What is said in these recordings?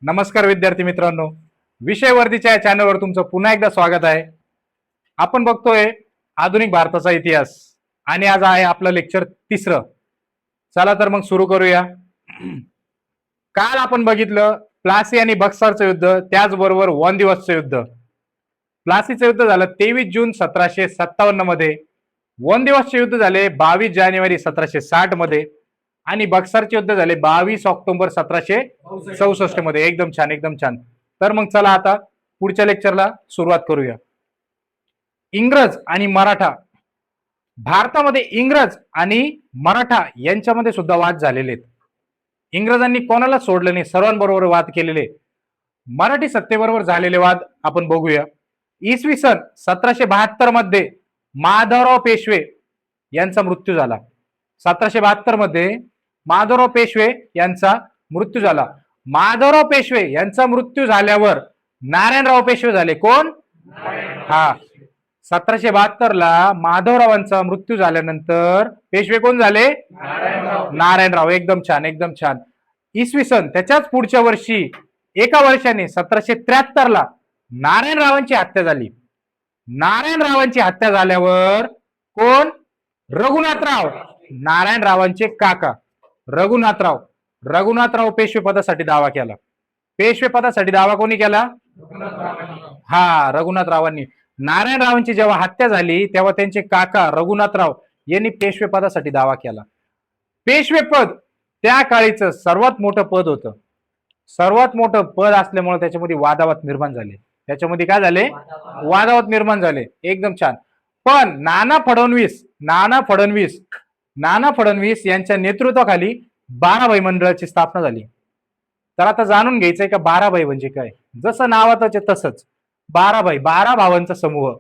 नमस्कार विद्यार्थी मित्रांनो, विषय वर्धीच्या या चॅनलवर तुमचं पुन्हा एकदा स्वागत आहे. आपण बघतोय आधुनिक भारताचा इतिहास आणि आज आहे आपलं लेक्चर 3. चला तर मग सुरू करूया. काल आपण बघितलं प्लासी आणि बक्सरचं युद्ध, त्याचबरोबर वनदिवसचं युद्ध. प्लासीचं युद्ध झालं 23 जून 1757 मध्ये, वनदिवसचे युद्ध झाले 22 जानेवारी 1760 मध्ये आणि बक्सरचे युद्ध झाले 22 ऑक्टोबर 1764 मध्ये. एकदम छान, एकदम छान. तर मग चला आता पुढच्या लेक्चरला सुरुवात करूया. इंग्रज आणि मराठा. भारतामध्ये इंग्रज आणि मराठा यांच्यामध्ये सुद्धा वाद झालेले आहेत. इंग्रजांनी कोणाला सोडलं नाही, सर्वांबरोबर वाद केलेले. मराठी सत्तेबरोबर झालेले वाद आपण बघूया. इसवी सन 1772 मध्ये माधवराव पेशवे यांचा मृत्यू झाला. 1772 मध्ये माधवराव पेशवे यांचा मृत्यू झाला. माधवराव पेशवे यांचा मृत्यू झाल्यावर नारायणराव पेशवे झाले. कोण? हा, 1772 ला माधवरावांचा मृत्यू झाल्यानंतर पेशवे कोण झाले? नारायणराव. एकदम छान, एकदम छान. इसवी सन त्याच्याच पुढच्या वर्षी एका वर्षाने 1773 ला नारायणरावांची हत्या झाली. नारायणरावांची हत्या झाल्यावर कोण? रघुनाथराव, नारायणरावांचे काका रघुनाथराव पेशवे पदासाठी दावा केला. पेशवे पदासाठी दावा कोणी केला? हा, रघुनाथरावांनी. नारायणरावांची जेव्हा हत्या झाली तेव्हा त्यांचे काका रघुनाथराव यांनी पेशवे पदासाठी दावा केला. पेशवे पद त्या काळीचं सर्वात मोठं पद होतं. सर्वात मोठं पद असल्यामुळे त्याच्यामध्ये वादावाद निर्माण झाले. त्याच्यामध्ये काय झाले? वादावाद निर्माण झाले. एकदम छान. पण नाना फडणवीस यांच्या नेतृत्वाखाली 12 मंडळाची स्थापना झाली. तर आता जाणून घ्यायचंय का 12 म्हणजे काय? जसं नावातच आहे तसंच 12 भावांचा समूह,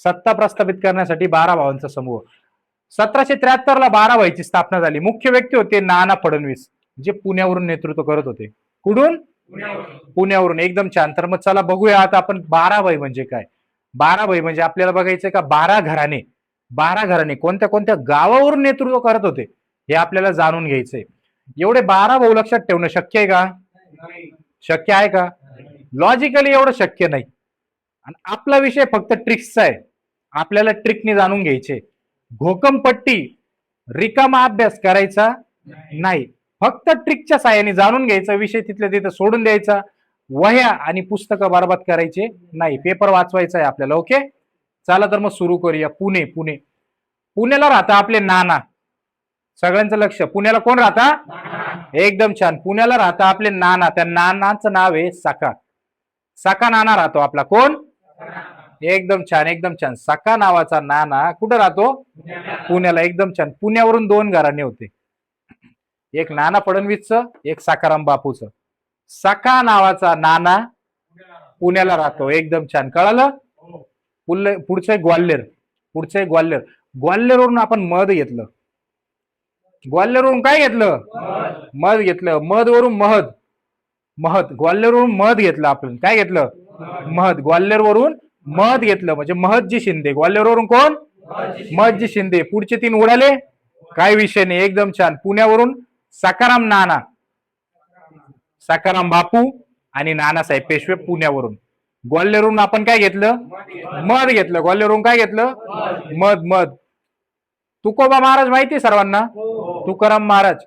सत्ता प्रस्थापित करण्यासाठी 12 भावांचा समूह. 1773 ला 12 स्थापना झाली. मुख्य व्यक्ती होते नाना फडणवीस, जे पुण्यावरून नेतृत्व करत होते. कुठून? पुण्यावरून. एकदम छान. तर मग चला बघूया आता आपण 12 म्हणजे काय. 12 म्हणजे आपल्याला बघायचंय का 12 घराणे कोणत्या कोणत्या गावावरून नेतृत्व करत होते हे आपल्याला जाणून घ्यायचंय. एवढे 12 भाऊ लक्षात ठेवणं शक्य आहे का? शक्य आहे का? लॉजिकली एवढं शक्य नाही. आणि आपला विषय फक्त ट्रिक्सचा आहे. आपल्याला ट्रिकने जाणून घ्यायचे. घोकमपट्टी रिकामा अभ्यास करायचा नाही. फक्त ट्रिकच्या साहाय्याने जाणून घ्यायचा विषय, तिथल्या तिथं सोडून द्यायचा. वह्या आणि पुस्तकं बरबाद करायचे नाही. पेपर वाचवायचा आहे आपल्याला. ओके, चला तर मग सुरू करूया. पुण्याला राहता आपले नाना. सगळ्यांचं लक्ष. पुण्याला कोण राहता? एकदम छान. पुण्याला राहता आपले नाना. त्या नानाचं नाव आहे सखा नाना राहतो आपला. कोण? एकदम छान, एकदम छान. सखा नावाचा नाना कुठं राहतो? पुण्याला. एकदम छान. पुण्यावरून 2 घराणे होते, एक नाना फडणवीसचं, एक सखाराम बापूचं. सखा नावाचा नाना पुण्याला राहतो. एकदम छान. कळालं? पुढचं ग्वाल्हेर. ग्वाल्हेरवरून आपण मध घेतलं. ग्वाल्हेरवरून काय घेतलं? मध घेतलं. मधवरून महद. ग्वाल्हेरवरून मध घेतलं आपण. काय घेतलं? महद. ग्वाल्हेरवरून मध घेतलं म्हणजे महदजी शिंदे. ग्वाल्हेरवरून कोण? महदजी शिंदे. पुढचे 3 उडाले, काय विषय नाही. एकदम छान. पुण्यावरून सखाराम बापू आणि नानासाहेब पेशवे पुण्यावरून. ग्वाल्हेरवरून आपण काय घेतलं? मध घेतलं. ग्वाल्हेरवरून काय घेतलं? मध. तुकोबा महाराज माहिती सर्वांना? तुकाराम महाराज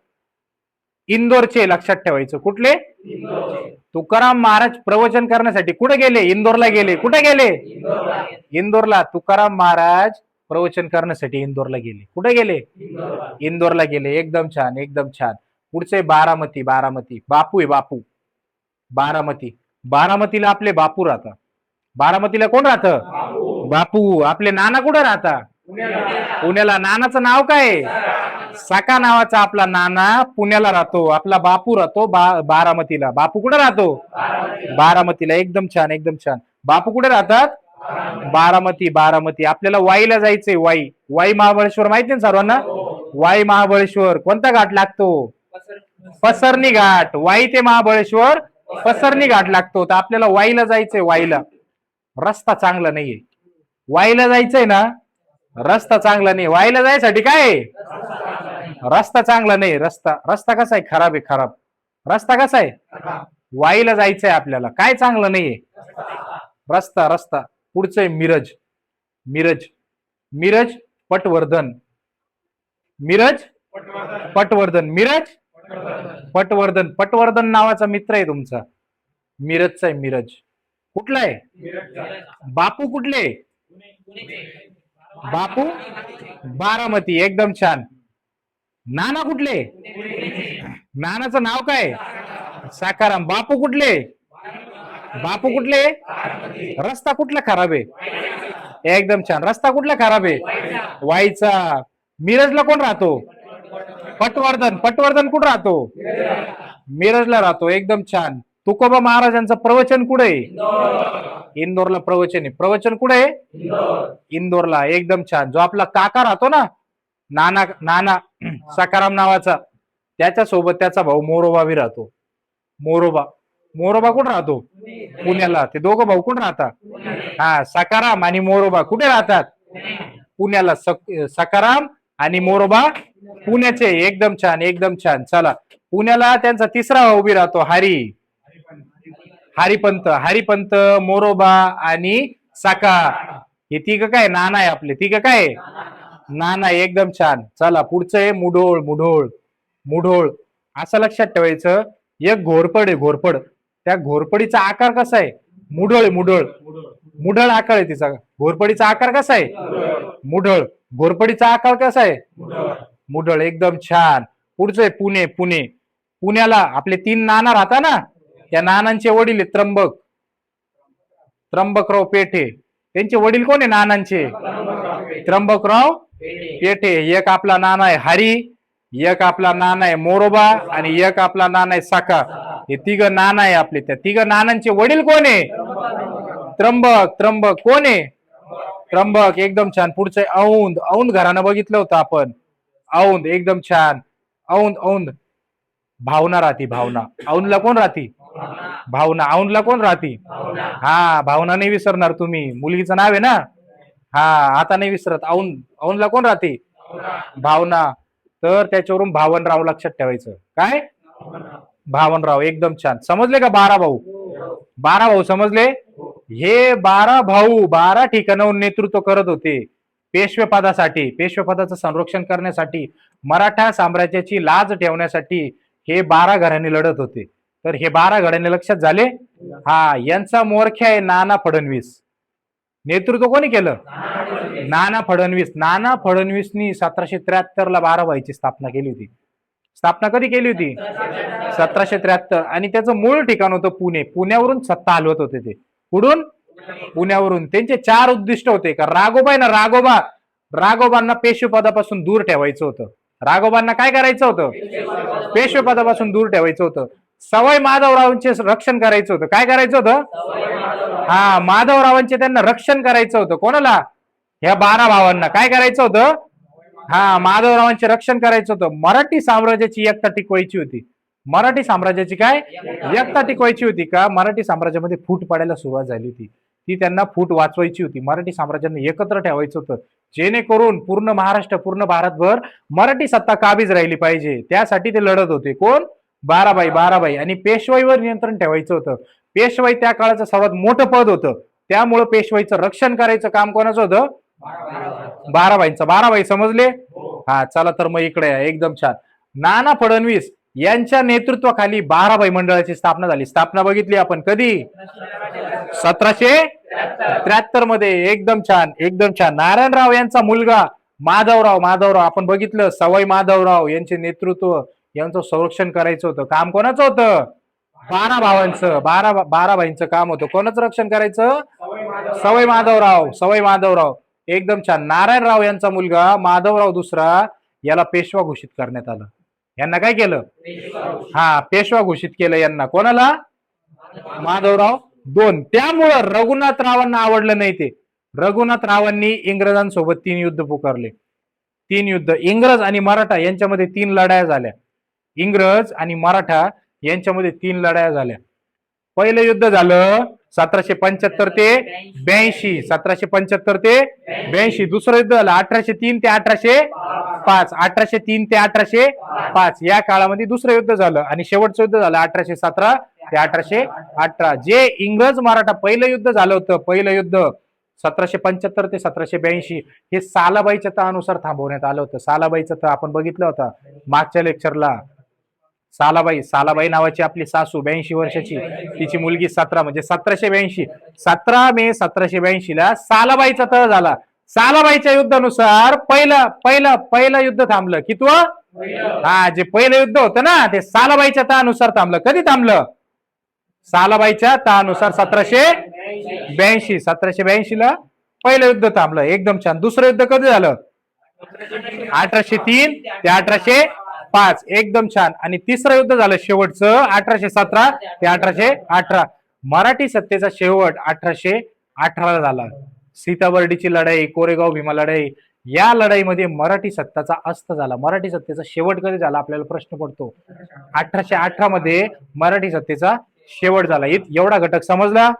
इंदोरचे. लक्षात ठेवायचं. कुठले? तुकाराम महाराज प्रवचन करण्यासाठी कुठे गेले? इंदोरला गेले. कुठे गेले? इंदोरला. तुकाराम महाराज प्रवचन करण्यासाठी इंदोरला गेले. कुठे गेले? इंदोरला गेले. एकदम छान, एकदम छान. पुढचे बारामती. बापू आहे. बारामतीला आपले बापू राहतात. बारामतीला कोण राहतं? बापू. आपले नाना कुठे राहतात? पुण्याला. नानाचं नाव काय? सखा नावाचा आपला नाना पुण्याला राहतो. आपला बापू राहतो बारामतीला. बापू कुठे राहतो? बारामतीला. एकदम छान, एकदम छान. बापू कुठे राहतात? बारामती. आपल्याला वाईला जायचंय. वाई महाबळेश्वर माहिती ना सर्वांना? वाई महाबळेश्वर कोणता घाट लागतो? पसरणी घाट. वाई ते महाबळेश्वर पसरणी घाट लागतो. तर आपल्याला वाईला जायचंय. वाईला रस्ता चांगला नाहीये. वाईला जायचंय ना, रस्ता चांगला नाही. वाईला जायसाठी काय? रस्ता चांगला नाही. रस्ता कसा आहे? खराब आहे. रस्ता कसा आहे? वाईला जायचंय आपल्याला. काय चांगलं नाहीये? रस्ता. रस्ता. पुढचंय मिरज. मिरज. मिरज पटवर्धन. मिरज पटवर्धन. मिरज पटवर्धन. पटवर्धन नावाचा मित्र आहे तुमचा, मिरजचा आहे. मिरज कुठला आहे? बापू कुठले? बापू बारामती. एकदम छान. नाना कुठले? नानाचं नाव काय? साकाराम. बापू कुठले? बापू कुठले? रस्ता कुठला खराब आहे? एकदम छान. रस्ता कुठला खराब आहे? वाईचा. मिरजला कोण राहतो? पटवर्धन. पटवर्धन कुठं राहतो? मिरजला राहतो. एकदम छान. तुकोबा महाराजांचं प्रवचन कुठे आहे? इंदोरला प्रवचन आहे. प्रवचन कुठे आहे? इंदोरला. एकदम छान. जो आपला काका राहतो ना, नाना नाना सकाराम नावाचा, त्याच्या सोबत त्याचा भाऊ मोरोबा भी राहतो. मोरोबा. मोरोबा कुठे राहतो? पुण्याला. ते दोघं भाऊ कुठे राहतात? हा, सकाराम आणि मोरोबा कुठे राहतात? पुण्याला. सकाराम आणि मोरोबा पुण्याचे. एकदम छान. एकदम छान. चला, पुण्याला त्यांचा तिसरा भाऊ उभी राहतो, हरिपंत. हरिपंत, मोरोबा आणि साका. हे तिघ काय नाना आहे आपले. तिघ काय नाना. एकदम छान. चला, पुढचं आहे मुढोळ. मुढोळ. मुढोळ असं लक्षात ठेवायचं. एक घोरपड आहे, घोरपड. त्या घोरपडीचा आकार कसा आहे? मुढळ. मुढळ. मुढळ आकार आहे तिचा. घोरपडीचा आकार कसा आहे? मुढळ. घोरपडीचा आकार कसा आहे? मुढळ. एकदम छान. पुढचं आहे पुणे. पुणे. पुण्याला आपले 3 नाना राहता ना, त्या नानांचे वडील आहेत त्र्यंबक. त्र्यंबकराव पेठे. त्यांचे वडील कोण आहे नानांचे? त्र्यंबकराव पेठे. एक आपला नाना आहे हरी, एक आपला नाना आहे मोरोबा आणि एक आपला नाना आहे साका. हे तिघ नाना आहे आपले. त्या तिघ नानांचे वडील कोण आहे? त्र्यंबक. त्र्यंबक कोण आहे? त्र्यंबक. एकदम छान. पुढचं आहे औंध. औंध घराणं बघितलं होतं आपण. औंध. एकदम छान. औंध. औंध. भावना राहती. भावना. औंधला कोण राहती? भावना. औंधला कोण राहती? हा, भावना नाही विसरणार तुम्ही. मुलगीचं नाव आहे ना. हा, आता नाही विसरत. औंध. औंधला कोण राहते? भावना. तर त्याच्यावरून भावनराव लक्षात ठेवायचं. काय? भावनराव. एकदम छान. समजले का? 12 भाऊ. 12 भाऊ समजले? हे 12 भाऊ 12 ठिकाणाहून नेतृत्व करत होते पेशवे पदासाठी. पेशवे पदाचं संरक्षण करण्यासाठी, मराठा साम्राज्याची लाज ठेवण्यासाठी हे 12 घराणे लढत होते. तर हे 12 घराणे लक्षात झाले. हा, यांचा मोरख्या आहे नाना फडणवीस. नेतृत्व कोणी केलं? नाना फडणवीस. नाना फडणवीसनी 1773 ला 12 भाईची स्थापना केली होती. स्थापना कधी केली होती? 1773. आणि त्याचं मूळ ठिकाण होतं पुणे. पुण्यावरून सत्ता हलवत होते ते. कुठून? पुण्यावरून. त्यांचे 4 उद्दिष्ट होते. का राघोबा आहे ना, राघोबा, राघोबांना पेशवे पदापासून दूर ठेवायचं होतं. राघोबांना काय करायचं होतं? पेशवे पदापासून दूर ठेवायचं होतं. सवाई माधवरावांचे रक्षण करायचं होतं. काय करायचं होतं? हा, माधवरावांचे त्यांना रक्षण करायचं होतं. कोणाला? ह्या 12 भावांना काय करायचं होतं? हा, माधवरावांचे रक्षण करायचं होतं. मराठी साम्राज्याची एकता टिकवायची होती. मराठी साम्राज्याची काय एकता टिकवायची होती. का मराठी साम्राज्यामध्ये फूट पडायला सुरुवात झाली होती. ती त्यांना फूट वाचवायची होती. मराठी साम्राज्याने एकत्र ठेवायचं होतं, जेणेकरून पूर्ण महाराष्ट्र, पूर्ण भारतभर मराठी सत्ता काबीज राहिली पाहिजे. त्यासाठी ते लढत होते. कोण? 12 बाई. आणि पेशवाईवर नियंत्रण ठेवायचं होतं. पेशवाई त्या काळाचं सर्वात मोठं पद होतं. त्यामुळे पेशवाईचं रक्षण करायचं काम कोणाचं होतं? 12 बाईंचं. 12 बाई समजले? हा, चला तर मग इकडे एकदम छान. नाना फडणवीस यांच्या नेतृत्वाखाली 12 बाई मंडळाची स्थापना झाली. स्थापना बघितली आपण कधी? 1773 मध्ये. एकदम छान. एकदम छान. नारायणराव यांचा मुलगा माधवराव आपण बघितलं. सवाई माधवराव यांचे नेतृत्व, यांचं संरक्षण करायचं होतं. काम कोणाचं होतं? 12 भावांचं. 12 बाईंचं काम होतं. कोणाचं रक्षण करायचं? सवाई माधवराव. एकदम छान. नारायणराव यांचा मुलगा माधवराव दुसरा, याला पेशवा घोषित करण्यात आलं. यांना काय केलं? हा, पेशवा घोषित केलं यांना. कोणाला? माधवराव 2. त्यामुळं रघुनाथरावांना आवडलं नाही ते. रघुनाथरावांनी इंग्रजांसोबत 3 युद्ध पुकारले. 3 युद्ध. इंग्रज आणि मराठा यांच्यामध्ये 3 लढाया झाल्या. इंग्रज आणि मराठा यांच्यामध्ये 3 लढाया झाल्या. पहिलं युद्ध झालं 1775 ते 82, 1775 ते 82. दुसरं युद्ध झालं 1803 ते 1805, 1803 ते 1805 या काळामध्ये दुसरं युद्ध झालं. आणि शेवटचं युद्ध झालं 1817 ते 1818. जे इंग्रज मराठा पहिलं युद्ध झालं होतं, पहिलं युद्ध 1775 ते 1782, हे सालाबाईच्या तहानुसार थांबवण्यात आलं होतं. सालाबाईचं तर आपण बघितलं होतं मागच्या लेक्चरला. सालाबाई नावाची आपली सासू 82 वर्षाची, तिची मुलगी 17, म्हणजे 1782. 17 मे 1782 ला सालाबाईचा तह झाला. सालाबाईच्या युद्धानुसार पहिलं युद्ध थांबलं. कितवं? हा, जे पहिलं युद्ध होतं ना ते सालाबाईच्या तहानुसार थांबलं. कधी थांबलं? सालाबाईच्या तहानुसार 1782 ला पहिलं युद्ध थांबलं. एकदम छान. दुसरं युद्ध कधी झालं? 1803 ते 1805. एकदम छान. आणि तिसरं युद्ध झालं शेवटचं 1817 ते 1818. मराठी सत्तेचा शेवट 1818 ला झाला. सीताबर्डीची लढाई, कोरेगाव भीमा लढाई, या लढाईमध्ये मराठी सत्ताचा अस्त झाला. मराठी सत्तेचा शेवट कधी झाला आपल्याला प्रश्न पडतो. 1818 मध्ये मराठी सत्तेचा शेवट झाला. एवढा घटक समजला?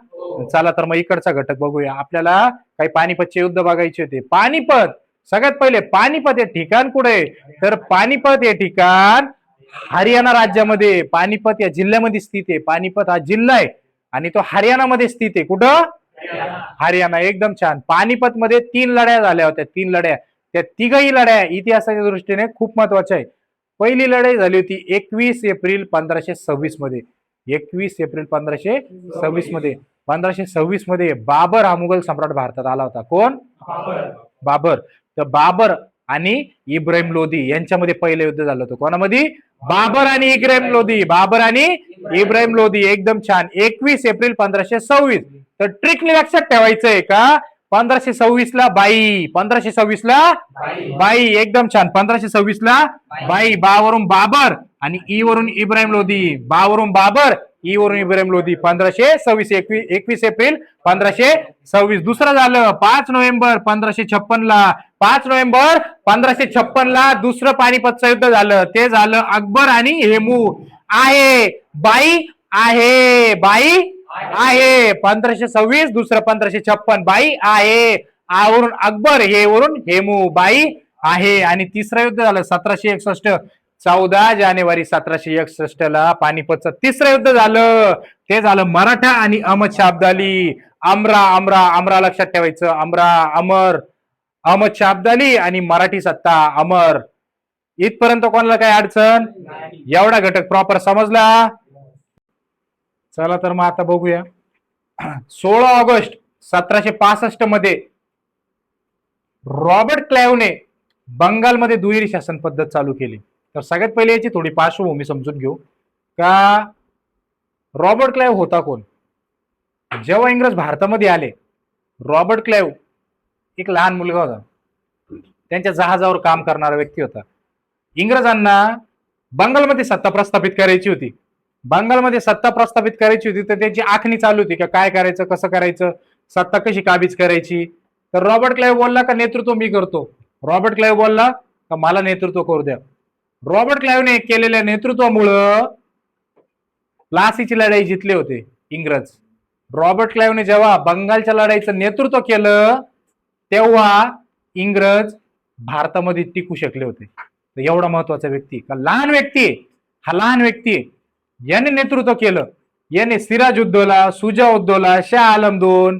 चला तर मग इकडचा घटक बघूया. आपल्याला काही पानिपतचे युद्ध बघायचे होते. पानिपत, सगळ्यात पहिले पानिपत हे ठिकाण कुठे? तर पानिपत हे ठिकाण हरियाणा राज्यामध्ये, पानिपत या जिल्ह्यामध्ये स्थित आहे. पानिपत हा जिल्हा आहे आणि तो हरियाणामध्ये स्थित आहे. कुठं? हरियाणा. एकदम छान. पानिपत मध्ये 3 लढाया झाल्या होत्या. 3 लढाया. त्या तिघही लढाया इतिहासाच्या दृष्टीने खूप महत्वाच्या आहे. पहिली लढाई झाली होती 21 एप्रिल 1526 मध्ये. 21 एप्रिल 1526 मध्ये. 1526 मध्ये बाबर हा मुघल सम्राट भारतात आला होता. कोण? बाबर. तर बाबर आणि इब्राहिम लोधी यांच्यामध्ये पहिलं युद्ध झालं होतं. कोणामध्ये? बाबर आणि इब्राहिम लोधी. बाबर आणि इब्राहिम लोधी. एकदम छान. 21 एप्रिल 1526. तर ट्रिकली लक्षात ठेवायचंय का 1526 ला बाई, 1526 ला बाई. एकदम छान. 1526 ला बाई. बा वरून बाबर आणि ई वरून इब्राहिम लोधी. बा वरून बाबर, ई वरून इब्राहिम लोधी. 1526. 21 एप्रिल 1526. दुसरं झालं 5 नोव्हेंबर 1556 ला. 5 नोव्हेंबर 1556 ला दुसरं पानिपतचं युद्ध झालं. ते झालं अकबर आणि हेमू. आहे बाई, आहे बाई, आहे. 1526. दुसरं 1556. बाई आहे. आ वरून अकबर, हे वरून हेमू. बाई आहे. आणि तिसरं युद्ध झालं 1761. 14 जानेवारी 1761 ला पानिपतचं तिसरं युद्ध झालं. ते झालं मराठा आणि अहमद शाह अब्दाली. अमरा लक्षात ठेवायचं. अमर, अहमद शाह अब्दाली आणि मराठी सत्ता अमर. इथपर्यंत कोणाला काही अडचण? एवढा घटक प्रॉपर समजला? चला तर मग आता बघूया. 16 ऑगस्ट 1765 मध्ये रॉबर्ट क्लाइव्हने बंगालमध्ये दुहेरी शासन पद्धत चालू केली. तर सगळ्यात पहिले याची थोडी पार्श्वभूमी समजून घेऊ का रॉबर्ट क्लाइव्ह होता कोण. जेव्हा इंग्रज भारतामध्ये आले, रॉबर्ट क्लाइव्ह एक लहान मुलगा होता. त्यांच्या जहाजावर काम करणारा व्यक्ती होता. इंग्रजांना बंगालमध्ये सत्ता प्रस्थापित करायची होती. बंगालमध्ये सत्ता प्रस्थापित करायची होती तर त्यांची आखणी चालू होती का काय करायचं, कसं करायचं, सत्ता कशी काबीज करायची. तर रॉबर्ट क्लाइव्ह बोलला का नेतृत्व मी करतो. रॉबर्ट क्लाइव्ह बोलला का मला नेतृत्व करू द्या. रॉबर्ट क्लाइव्हने केलेल्या नेतृत्वामुळं प्लासीची लढाई जिंकले होते इंग्रज. रॉबर्ट क्लाइव्हने जेव्हा बंगालच्या लढाईचं नेतृत्व केलं तेव्हा इंग्रज भारतामध्ये टिकू शकले होते. तर एवढा महत्वाचा व्यक्ती का लहान व्यक्ती, हा लहान व्यक्ती याने नेतृत्व केलं. याने सिराजुद्दौला, शुजाउद्दौला, शाह आलम दोन,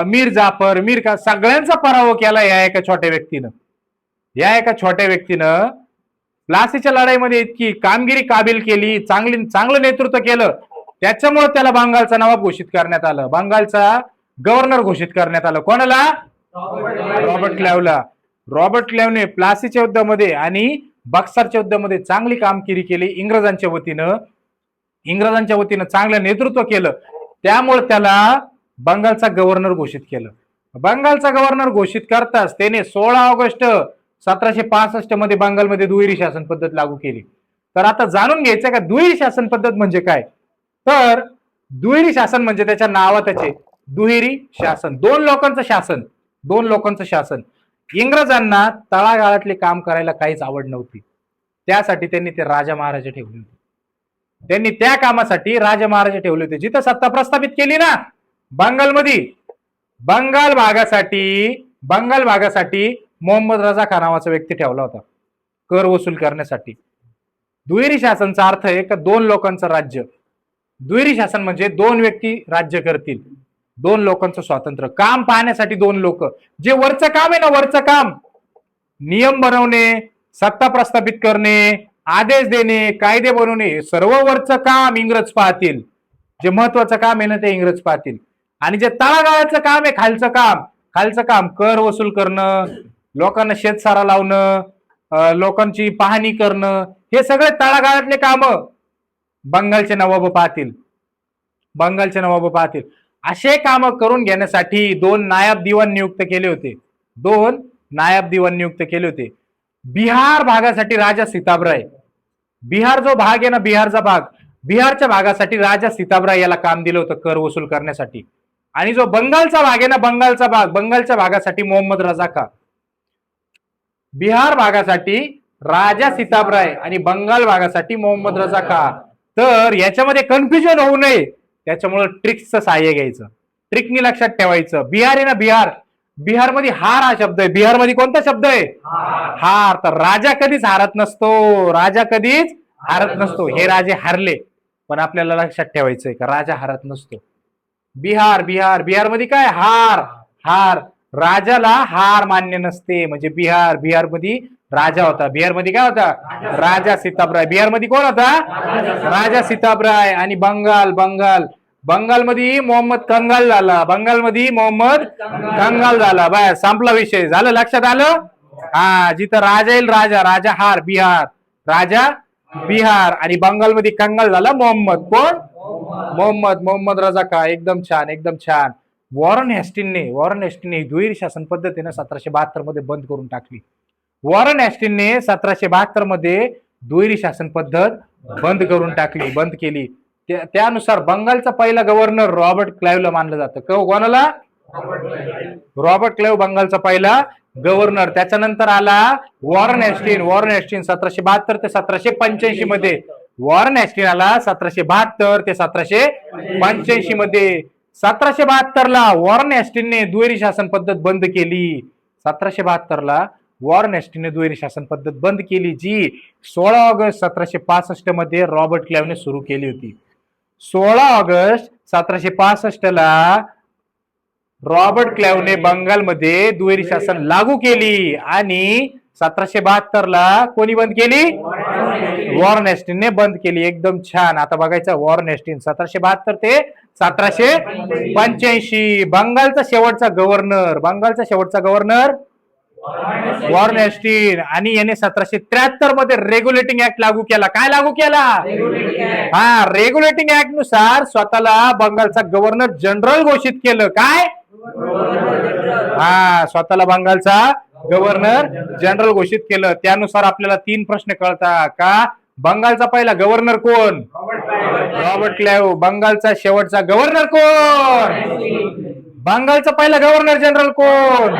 मीर जाफर, मीर का सगळ्यांचा पराभव केला या एका छोट्या व्यक्तीनं. या एका छोट्या व्यक्तीनं प्लासीच्या लढाईमध्ये इतकी कामगिरी काबिल केली, चांगलं नेतृत्व केलं. त्याच्यामुळे त्याला बंगालचा नवाब घोषित करण्यात आलं, बंगालचा गव्हर्नर घोषित करण्यात आलं. कोणाला? रॉबर्ट क्लाइव्हला. रॉबर्ट क्लाइव्हने प्लासीच्या युद्धामध्ये आणि बक्सरच्या युद्धामध्ये चांगली कामगिरी केली. इंग्रजांच्या वतीनं चांगलं नेतृत्व केलं. त्यामुळे त्याला बंगालचा गव्हर्नर घोषित केलं. बंगालचा गव्हर्नर घोषित करताच त्याने 16 ऑगस्ट 1765 मध्ये बंगालमध्ये दुहेरी शासन पद्धत लागू केली. तर आता जाणून घ्यायचं का दुहेरी शासन पद्धत म्हणजे काय. तर दुहेरी शासन म्हणजे त्याच्या नावातच दुहेरी शासन, दोन लोकांचं शासन. इंग्रजांना तळागाळातले काम करायला काहीच आवड नव्हती. त्यासाठी त्यांनी ते राजा महाराजा ठेवले होते. त्यांनी त्या कामासाठी राजा महाराजा ठेवले होते. जिथं सत्ता प्रस्थापित केली ना बंगालमध्ये, बंगाल भागासाठी मोहम्मद रजा खान नावाचा व्यक्ती ठेवला होता कर वसूल करण्यासाठी. दुहेरी शासनचा अर्थ आहे का दोन लोकांचं राज्य. दुहेरी शासन म्हणजे दोन व्यक्ती राज्य करतील, दोन लोकांचं स्वातंत्र्य, काम पाहण्यासाठी दोन लोक. जे वरचं काम आहे ना, वरचं काम, नियम बनवणे, सत्ता प्रस्थापित करणे, आदेश देणे, कायदे बनवणे, सर्व वरचं काम इंग्रज पाहतील. जे महत्वाचं काम आहे ना ते इंग्रज पाहतील. आणि जे तळागाळाचं काम आहे, खालचं काम कर वसूल करणं, लोकांना शेतसारा लावणं, लोकांची पाहणी करणं, हे सगळे तळागाळातले काम बंगालचे नवाब पाहतील. असे काम करून घेण्यासाठी दोन नायब दिवाण नियुक्त केले होते. बिहार भागासाठी राजा सिताबराय, बिहार जो भाग आहे ना, बिहारच्या भागासाठी राजा सिताबराय याला काम दिलं होतं कर वसूल करण्यासाठी. आणि जो बंगालचा भाग आहे ना, बंगालच्या भागासाठी मोहम्मद रजा खान. बिहार भागासाठी राजा सिताबराय आणि बंगाल भागासाठी मोहम्मद रजा खान. तर याच्यामध्ये कन्फ्युजन होऊ नये त्याच्यामुळे ट्रिक्सचं सहाय्य घ्यायचं, ट्रिकनी लक्षात ठेवायचं. बिहार आहे ना, बिहारमध्ये हार हा शब्द आहे. बिहारमध्ये कोणता शब्द आहे? हार. तर राजा कधीच हारत नसतो. हे राजे हारले, पण आपल्याला लक्षात ठेवायचंय का राजा हारत नसतो. बिहारमध्ये काय? हार. राजाला हार मान्य नसते. म्हणजे बिहारमध्ये राजा होता. बिहारमध्ये काय होता? राजा सिताबराय. बिहारमध्ये कोण होता? राजा सिताबराय. आणि बंगालमध्ये मोहम्मद कंगाल झाला. बाय, संपला विषय. झालं? लक्षात आलं? हा, जिथं राजा येईल राजा हार राजा बिहार, आणि बंगालमध्ये कंगाल झाला मोहम्मद. कोण? मोहम्मद रजा खान. एकदम छान. वॉरन हेस्टिंगने दुहेरी शासन पद्धतीने 1772 मध्ये बंद करून टाकली. वॉरन हेस्टिंगने 1772 मध्ये दुहेरी शासन पद्धत बंद केली. त्यानुसार बंगालचा पहिला गव्हर्नर रॉबर्ट क्लाइव्हला मानलं जातं. कोणाला? रॉबर्ट क्लाइव्ह बंगालचा पहिला गव्हर्नर. त्याच्यानंतर आला वॉरन हेस्टिंग 1772 ते 1785 मध्ये. वॉरन हेस्टिंग आला 1772 ते 1785 मध्ये. 1772 ला वॉरन हेस्टिंगने दुहेरी शासन पद्धत बंद केली. 1772 ला वॉरन हेस्टिंगने दुहेरी शासन पद्धत बंद केली, जी 16 ऑगस्ट 1765 मध्ये रॉबर्ट क्लाइव्हने सुरू केली होती. 16 ऑगस्ट 1765 ला रॉबर्ट क्लाइव्हने बंगालमध्ये दुहेरी शासन लागू केली. आणि 1772 ला कोणी बंद केली? वॉरन हेस्टिंगने बंद केली. एकदम छान. आता बघायचं वॉरन हेस्टिंग 1772 ते 1785. बंगालचा शेवटचा गव्हर्नर वॉरन हेस्टिंग. आणि याने 1773 मध्ये रेग्युलेटिंग ऍक्ट लागू केला. काय लागू केला? रेग्युलेटिंग ऍक्ट नुसार स्वतःला बंगालचा गव्हर्नर जनरल घोषित केलं. काय? स्वतःला बंगालचा गव्हर्नर जनरल घोषित केलं. त्यानुसार आपल्याला 3 प्रश्न कळतात का? बंगालचा पहिला गव्हर्नर कोण? Robert Clive. बंगालचा शेवटचा गव्हर्नर कोण? बंगालचा पहिला गव्हर्नर जनरल कोण?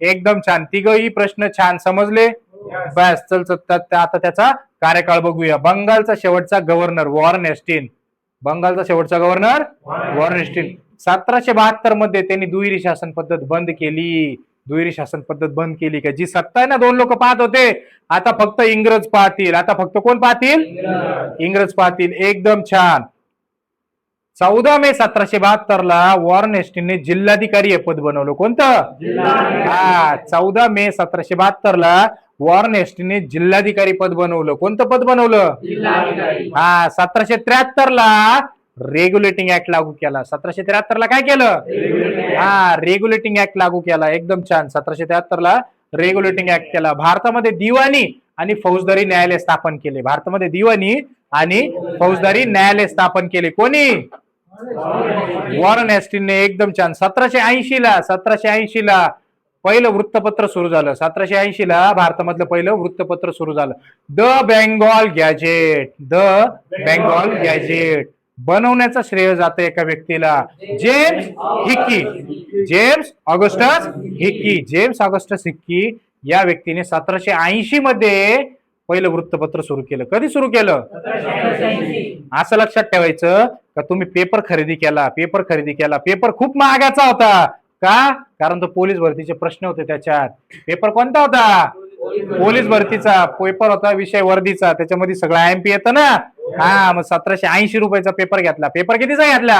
एकदम छान. तिघही प्रश्न छान समजले. बस, चल आता त्याचा कार्यकाळ बघूया. बंगालचा शेवटचा गव्हर्नर वॉरन हेस्टिंग. 1772 मध्ये त्यांनी दुहेरी शासन पद्धत बंद केली. का जी सत्ता आहे ना, दोन लोक पाहत होते, आता फक्त इंग्रज पाहतील. आता फक्त कोण पाहतील? इंग्रज पाहतील. एकदम छान. 14 मे 1772 ला वॉरन हेस्टिंगने जिल्हाधिकारी हे पद बनवलं. कोणतं? 14 मे 1772 ला वॉरन हेस्टिंगने जिल्हाधिकारी पद बनवलं. कोणतं पद बनवलं? 1773 ला रेग्युलेटिंग ऍक्ट लागू केला. 1773 ला काय केलं? रेग्युलेटिंग ऍक्ट लागू केला. एकदम छान. 1773 ला रेग्युलेटिंग ऍक्ट केला. भारतामध्ये दिवाणी आणि फौजदारी न्यायालय स्थापन केले. कोणी? वॉरन हेस्टिंगने. एकदम छान. 1780 ला पहिलं वृत्तपत्र सुरू झालं. 1780 ला भारतामधलं पहिलं वृत्तपत्र सुरू झालं. द बेंगॉल गॅझेट बनवण्याचं श्रेय जातं एका व्यक्तीला, जेम्स ऑगस्टस हिक्की या व्यक्तीने 1780 मध्ये पहिलं वृत्तपत्र सुरू केलं. कधी सुरू केलं? असं लक्षात ठेवायचं का तुम्ही पेपर खरेदी केला, पेपर खूप महागाचा होता. का? कारण तो पोलीस भरतीचे प्रश्न होते त्याच्यात. पेपर कोणता होता? पोलीस भरतीचा पेपर होता, विषय वर्दीचा. त्याच्यामध्ये सगळं IMP येतं ना. हा, मग 1780 रुपयाचा पेपर घेतला. पेपर कितीचा घेतला?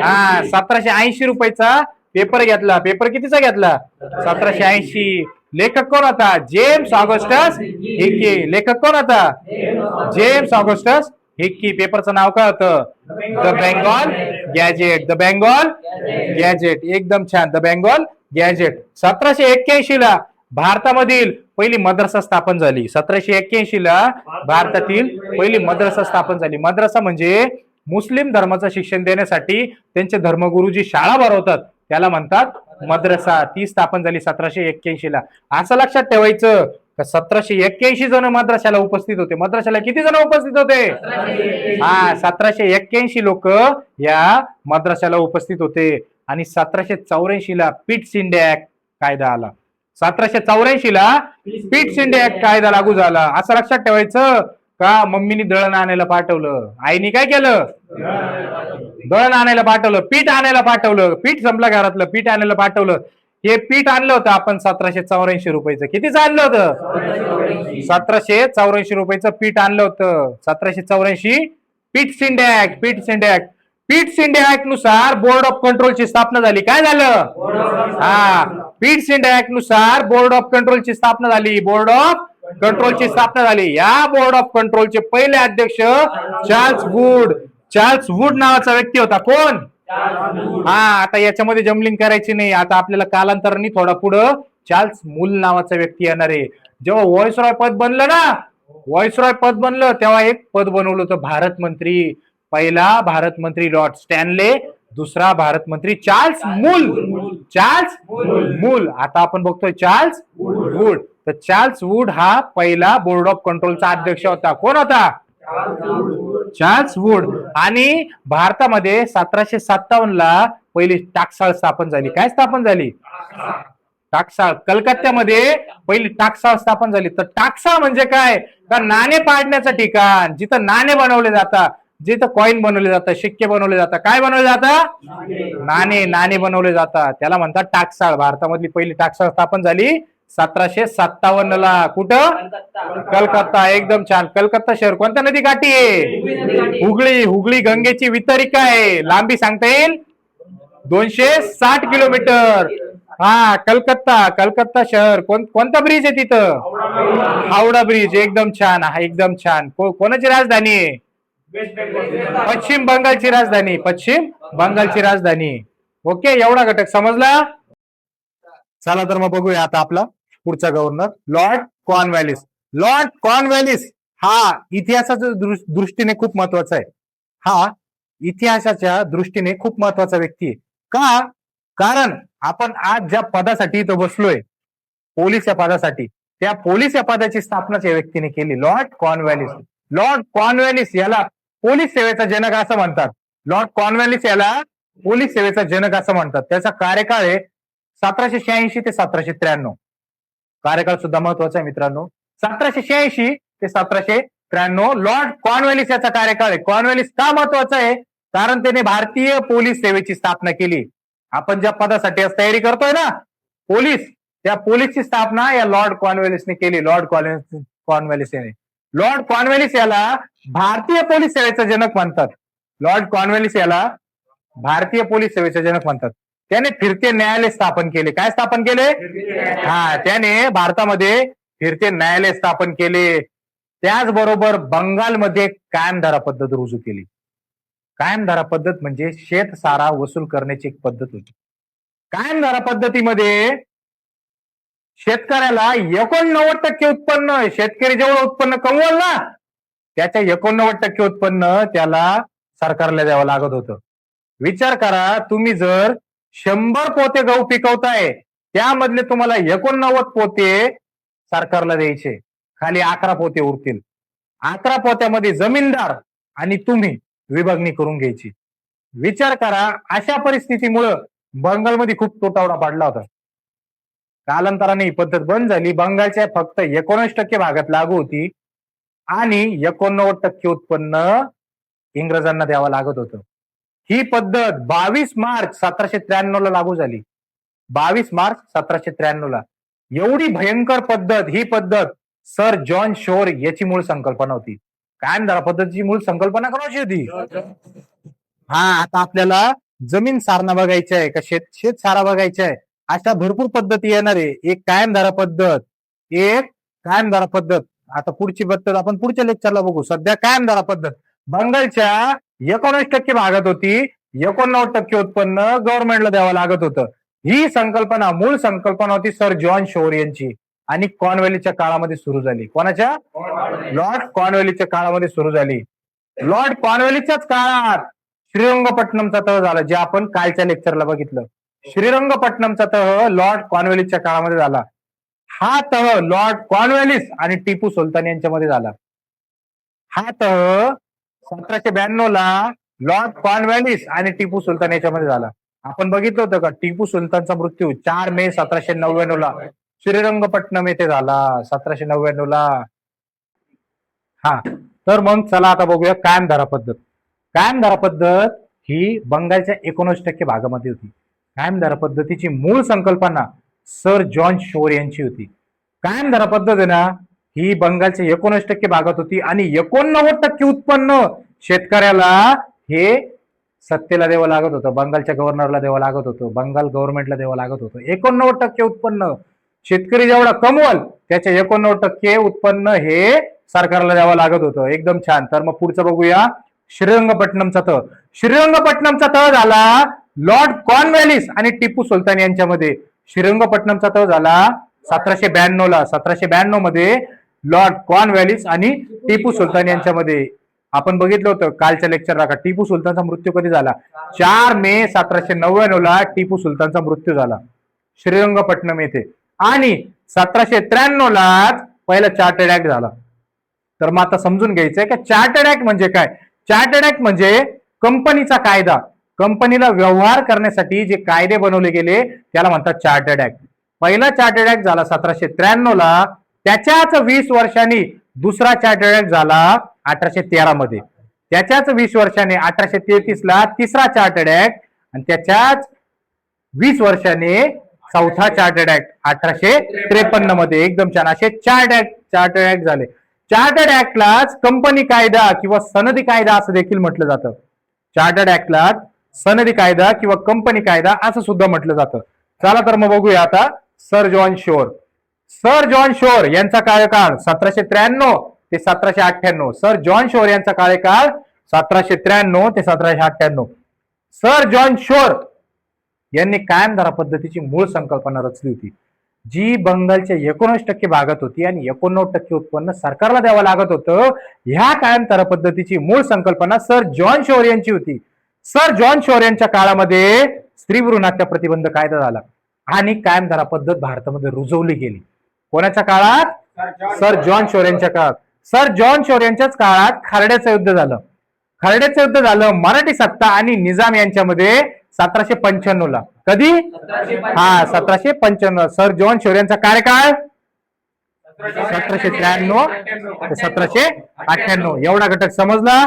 हा, 1780 रुपयाचा पेपर घेतला. पेपर कितीचा घेतला? 1780. लेखक कोण होता? James Augustus Hicky. लेखक कोण होता? James Augustus Hicky. पेपरचं नाव काय होतं? The Bengal Gazette. The Bengal Gazette. एकदम छान. The Bengal gadget. 1781 ला भारतामधील पहिली मद्रासा स्थापन झाली. 1781 ला भारतातील पहिली मद्रासा स्थापन झाली. मद्रासा म्हणजे मुस्लिम धर्माचं शिक्षण देण्यासाठी त्यांचे धर्मगुरू जी शाळा भरवतात त्याला म्हणतात मद्रासा. ती स्थापन झाली 1781 ला. असं लक्षात ठेवायचं का 1781 जण मद्रासाला उपस्थित होते. मद्रासाला किती जण उपस्थित होते? हा, 1781 लोक या मद्रासाला उपस्थित होते. आणि 1784 ला पिट शिंदे ऍक्ट कायदा आला. 1784 ला पिट शिंदे ऍक्ट कायदा लागू झाला. असं लक्षात ठेवायचं का मम्मीनी दळण आणायला पाठवलं, आईनी काय केलं? दळण आणायला पाठवलं, पीठ आणायला पाठवलं. पीठ संपलं घरातलं, पीठ आणायला पाठवलं. हे पीठ आणलं होतं आपण 1784 रुपयाचं. कितीचं आणलं होतं? 1784 रुपयाचं पीठ आणलं होतं. 1784 पिट शिंदे ऍक्ट. पिट शिंदे ऍक्ट नुसार बोर्ड ऑफ कंट्रोलची स्थापना झाली. काय झालं? हा, पिट शिंदे ऍक्ट नुसार बोर्ड ऑफ कंट्रोलची स्थापना झाली. बोर्ड ऑफ कंट्रोलची स्थापना झाली. या बोर्ड ऑफ कंट्रोलचे पहिले अध्यक्ष चार्ल्स वूड. चार्ल्स वूड नावाचा व्यक्ती होता. कोण? हा, आता याच्यामध्ये जमलिंग करायची नाही. आता आपल्याला कालांतराने थोडा पुढं चार्ल्स मूल नावाचा व्यक्ती येणार आहे. जेव्हा व्हॉइसरॉय पद बनलं ना, व्हॉइसरॉय पद बनलं तेव्हा एक पद बनवलं होतं भारत मंत्री. पहिला भारत मंत्री लॉर्ड स्टॅनले, दुसरा भारत मंत्री चार्ल्स मूल. चार्ल्स मूल. आता आपण बघतोय चार्ल्स वूड. तर चार्ल्स वूड हा पहिला बोर्ड ऑफ कंट्रोलचा अध्यक्ष होता. कोण होता? Charles Wood. आणि भारतामध्ये 1757 ला पहिली टाकसाळ स्थापन झाली. काय स्थापन झाली? टाकसाळ. कलकत्त्यामध्ये पहिली टाकसाळ स्थापन झाली. तर टाकसाळ म्हणजे काय? तर नाणे पाडण्याचं ठिकाण, जिथं नाणे बनवले जातात, जिथं कॉइन बनवले जातात, शिक्के बनवले जातात. काय बनवले जातात? नाणे बनवले जातात. त्याला म्हणतात टाकसाळ. भारतामधली पहिली टाकसाळ स्थापन झाली 1757 ला. कुठं? कलकत्ता. एकदम छान. कलकत्ता शहर कोणत्या नदी काठी आहे? हुगळी. हुगळी गंगेची वितरिका आहे. लांबी सांगता येईल? 260 किलोमीटर. हा, कलकत्ता शहर. कोणता ब्रिज आहे तिथं? हावडा ब्रिज. एकदम छान. हा, एकदम छान. कोणाची राजधानी आहे? पश्चिम बंगालची राजधानी. पश्चिम बंगालची राजधानी. ओके, एवढा घटक समजला. चला तर मग बघूया आता आपला पुढचा गव्हर्नर लॉर्ड कॉर्नवॅलिस. लॉर्ड कॉर्नवॅलिस हा इतिहासाच्या दृष्टीने खूप महत्वाचा आहे. हा इतिहासाच्या दृष्टीने खूप महत्वाचा व्यक्ती आहे. का? कारण आपण आज ज्या पदासाठी इथं बसलोय, पोलीस या पदासाठी, त्या पोलीस या पदाची स्थापना त्या व्यक्तीने केली. लॉर्ड कॉर्नवॅलिस. लॉर्ड कॉर्नवॅलिस याला पोलीस सेवेचा जनक असं म्हणतात. लॉर्ड कॉर्नवॅलिस याला पोलीस सेवेचा जनक असं म्हणतात. त्याचा कार्यकाळ आहे 1786 ते 1793. कार्यकाळ सुद्धा महत्वाचा आहे मित्रांनो. 1786 ते 1793 लॉर्ड कॉर्नवॅलिस याचा कार्यकाळ आहे. कॉर्नवॅलिस का महत्वाचा आहे? कारण त्याने भारतीय पोलीस सेवेची स्थापना केली. आपण ज्या पदासाठी आज तयारी करतोय ना, पोलीस, त्या पोलीसची स्थापना या लॉर्ड कॉर्नवॅलिसने केली. लॉर्ड कॉर्नवॅलिस याने. लॉर्ड कॉर्नवॅलिस याला भारतीय पोलीस सेवेचा जनक म्हणतात. लॉर्ड कॉर्नवॅलिस याला भारतीय पोलीस सेवेचे जनक म्हणतात. त्याने फिरते न्यायालय स्थापन केले. काय स्थापन केले? हा, त्याने भारतामध्ये फिरते न्यायालय स्थापन केले. त्याचबरोबर बंगालमध्ये कायमधारा पद्धत रुजू केली. कायमधारा पद्धत म्हणजे शेतसारा वसूल करण्याची एक पद्धत होती. कायमधारा पद्धतीमध्ये शेतकऱ्याला 89% उत्पन्न, शेतकरी जेवढं उत्पन्न कमवल ना, त्याच्या 89% उत्पन्न त्याला सरकारला द्यावं लागत होतं. विचार करा, तुम्ही जर 100 पोते गहू पिकवताय, त्यामधले तुम्हाला 89 पोते सरकारला द्यायचे. खाली 11 पोते उरतील. 11 पोत्यामध्ये जमीनदार आणि तुम्ही विभागणी करून घ्यायची. विचार करा, अशा परिस्थितीमुळं बंगालमध्ये खूप तुटवडा पडला होता. कालांतराने ही पद्धत बंद झाली. बंगालच्या फक्त 19% भागात लागू होती. आणि 89% उत्पन्न इंग्रजांना द्यावं लागत होतं. ही पद्धत 22 मार्च 1793 ला लागू झाली. 22 मार्च 1793 ला. एवढी भयंकर पद्धत, ही पद्धत सर जॉन शोर याची मूळ संकल्पना होती. काय धरा पद्धतीची मूळ संकल्पना कोणाची होती? हा, आता आपल्याला जमीन सारणा बघायची आहे का शेत सारा बघायचा आहे, अशा भरपूर पद्धती येणार आहे. एक कायमधारा पद्धत, एक कायमधारा पद्धत. आता पुढची पद्धत आपण पुढच्या लेक्चरला बघू. सध्या कायमधारा पद्धत बंगालच्या 19% भागात होती. 89% उत्पन्न गव्हर्नमेंटला द्यावं लागत होतं. ही संकल्पना, मूळ संकल्पना होती सर जॉन शोर यांची आणि कॉर्नवेलिसच्या काळामध्ये सुरू झाली. कोणाच्या? लॉर्ड कॉर्नवेलिसच्या काळामध्ये सुरू झाली. लॉर्ड कॉर्नवेलिसच्याच काळात श्रीरंगपट्टणमचा तह झाला, जे आपण कालच्या लेक्चरला बघितलं. श्रीरंगपट्टणमचा तह लॉर्ड कॉर्नवेलिसच्या काळामध्ये झाला. हा तह लॉर्ड कॉर्नवेलिस आणि टिपू सुलतान यांच्यामध्ये झाला. हा तह 1792 ला लॉर्ड कॉर्नवेलिस आणि टिपू सुलतान याच्यामध्ये झाला. आपण बघितलं होतं का? टिपू सुलतानचा मृत्यू 4 मे 1799 ला श्रीरंगपट्टणम येथे झाला. 1799 ला. हा, तर मग चला आता बघूया कायमधारा पद्धत. कायमधारा पद्धत ही बंगालच्या 19% भागामध्ये होती. कायमधारा पद्धतीची मूळ संकल्पना सर जॉन शोर यांची होती. कायमधारा पद्धत आहे ना, ही बंगालच्या 19% भागात होती आणि 89% उत्पन्न शेतकऱ्याला हे सत्तेला द्यावं लागत होतं, बंगालच्या गव्हर्नरला द्यावं लागत होतं, बंगाल गव्हर्नमेंटला द्यावं लागत होतं. 89% उत्पन्न शेतकरी जेवढा कमवल त्याच्या 89% उत्पन्न हे सरकारला द्यावं लागत होतं. एकदम छान. तर मग पुढचं बघूया. श्रीरंगपट्टणमचा तह. श्रीरंगपट्टणमचा तह झाला लॉर्ड कॉर्नवेलिस आणि टिपू सुलतान यांच्यामध्ये. श्रीरंगपट्टणमचा तह झाला 1792 ला. 1792 मध्ये लॉर्ड कॉर्नवेलिस आणि टिपू सुलतान यांच्यामध्ये. आपण बघितलं होतं कालच्या लेक्चरला का टिपू सुलतानचा मृत्यू कधी झाला? 4 मे 1799 ला टिपू सुलतानचा मृत्यू झाला श्रीरंगपट्टणम येथे. आणि 1793 लाच पहिला चार्टर्ड ऍक्ट झाला. तर मग आता समजून घ्यायचंय का चार्टर्ड ऍक्ट म्हणजे काय? चार्टर्ड ऍक्ट म्हणजे कंपनीचा कायदा. कंपनीला व्यवहार करण्यासाठी जे कायदे बनवले गेले त्याला म्हणतात चार्टर्ड ऍक्ट. पहिला चार्टर्ड ऍक्ट झाला 1793 ला. त्याच्याच 20 वर्षांनी दुसरा चार्टर्ड ऍक्ट झाला 1813 मध्ये. त्याच्याच 20 वर्षांनी 1833 ला तिसरा चार्टर्ड ऍक्ट आणि त्याच्याच 20 वर्षांनी चौथा चार्टर्ड ऍक्ट 1853 मध्ये. एकदम छान. असे चार्टर्ड ऍक्ट झाले. चार्टर्ड ऍक्टलाच कंपनी कायदा किंवा सनदी कायदा असं देखील म्हटलं जातं. चार्टर्ड ऍक्टला सनदी कायदा किंवा कंपनी कायदा असं सुद्धा म्हटलं जातं. चला तर मग बघूया आता sir John Shore. Sir John Shore यांचा कार्यकाळ 1793 ते 1798. सर जॉन शोर यांचा कार्यकाळ 1793 ते 1798. सर जॉन शोर यांनी कायमधारा पद्धतीची मूळ संकल्पना रचली होती, जी बंगालच्या 19% भागात होती आणि 89% उत्पन्न सरकारला द्यावं लागत होतं. ह्या कायमधारा पद्धतीची मूळ संकल्पना सर जॉन शोर यांची होती. सर जॉन शोर यांच्या काळामध्ये स्त्री भ्रूण हत्या प्रतिबंध कायदा झाला आणि कायमधारा पद्धत भारतामध्ये रुजवली गेली. कोणाच्या काळात? सर जॉन शोर यांच्या काळात. सर जॉन शोर यांच्याच काळात खारड्याचं युद्ध झालं. खारड्याचं युद्ध झालं मराठी सत्ता आणि निजाम यांच्यामध्ये 1795 ला. कधी? 1795. सर जॉन शोर यांचा कार्यकाळ 1793 ते 1798. एवढा घटक समजला?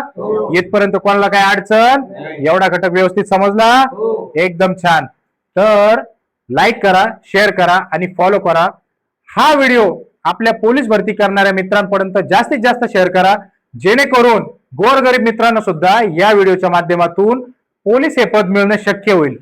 इथपर्यंत कोणाला काय अडचण? एवढा घटक व्यवस्थित समजला? एकदम छान. तर लाईक करा, शेअर करा आणि फॉलो करा. हा व्हिडिओ आपल्या पोलीस भरती करणाऱ्या मित्रांपर्यंत जास्तीत जास्त शेअर करा, जेणेकरून गोरगरीब मित्रांना सुद्धा या व्हिडिओच्या माध्यमातून पोलीस हे पद मिळणं शक्य होईल.